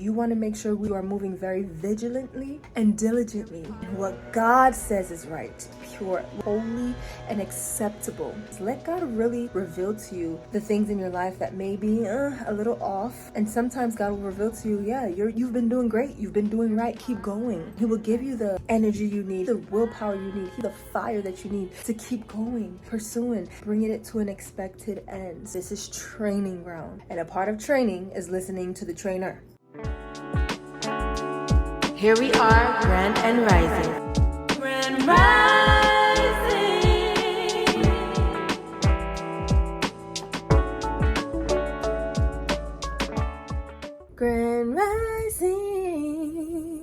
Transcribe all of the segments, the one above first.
you want to make sure we are moving very vigilantly and diligently in what God says is right, pure, holy, and acceptable. Let God really reveal to you the things in your life that may be a little off. And sometimes God will reveal to you, yeah, you've been doing great. You've been doing right. Keep going. He will give you the energy you need, the willpower you need, the fire that you need to keep going, pursuing, bringing it to an expected end. This is training ground. And a part of training is listening to the trainer. Here we are, Grand and Rising. Grand Rising. Grand Rising.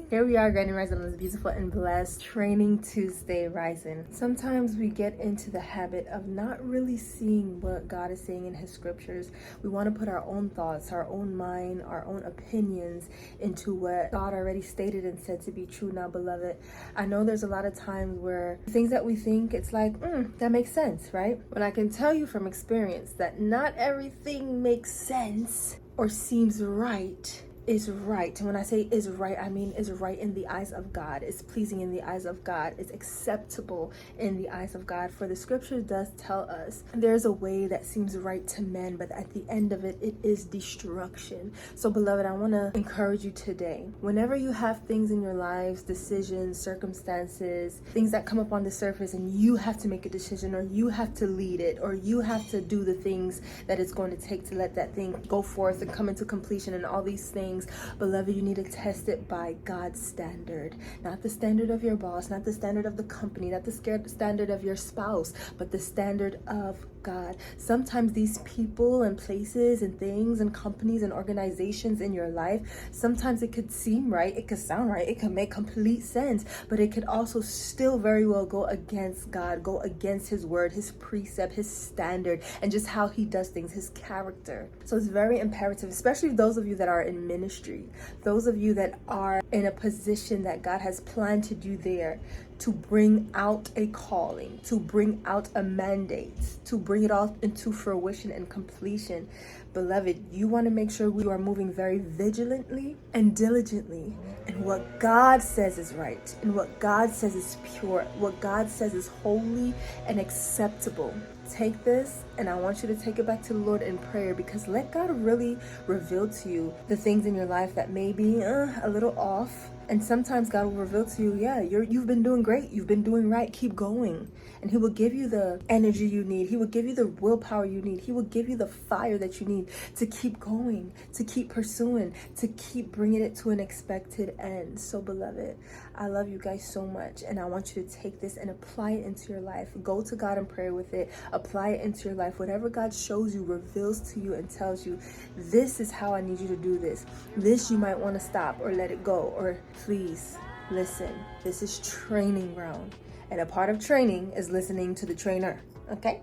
Here we are, Grand and Rising on this beautiful and blessed Training Tuesday Rising. Sometimes we get into the habit of not really seeing what God is saying in His scriptures. We want to put our own thoughts, our own mind, our own opinions into what God already stated and said to be true. Now, beloved, I know there's a lot of times where things that we think, it's like, that makes sense, right? But I can tell you from experience that not everything makes sense or seems right is right. And when I say is right, I mean is right in the eyes of God. It's pleasing in the eyes of God. It's acceptable in the eyes of God. For the scripture does tell us there's a way that seems right to men, but at the end of it, it is destruction. So beloved, I want to encourage you today. Whenever you have things in your lives, decisions, circumstances, things that come up on the surface and you have to make a decision, or you have to lead it, or you have to do the things that it's going to take to let that thing go forth and come into completion and all these things, beloved, you need to test it by God's standard. Not the standard of your boss, not the standard of the company, not the standard of your spouse, but the standard of God. Sometimes these people and places and things and companies and organizations in your life, sometimes it could seem right, it could sound right, it could make complete sense, but it could also still very well go against God, go against His word, His precept, His standard, and just how He does things, His character. So it's very imperative, especially those of you that are in ministry, those of you that are in a position that God has planned to do there, to bring out a calling, to bring out a mandate, to bring it all into fruition and completion. Beloved, you want to make sure we are moving very vigilantly and diligently in what God says is right, and what God says is pure, what God says is holy and acceptable. Take this, and I want you to take it back to the Lord in prayer, because let God really reveal to you the things in your life that may be a little off. And sometimes God will reveal to you, yeah, you've been doing great. You've been doing right. Keep going. And He will give you the energy you need. He will give you the willpower you need. He will give you the fire that you need to keep going, to keep pursuing, to keep bringing it to an expected end. So, beloved, I love you guys so much. And I want you to take this and apply it into your life. Go to God in prayer with it. Apply it into your life. Whatever God shows you, reveals to you, and tells you, this is how I need you to do this. This you might want to stop or let it go, or please listen. This is training ground, and a part of training is listening to the trainer. Okay?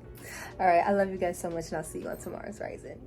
All right. I love you guys so much, and I'll see you on tomorrow's Rising.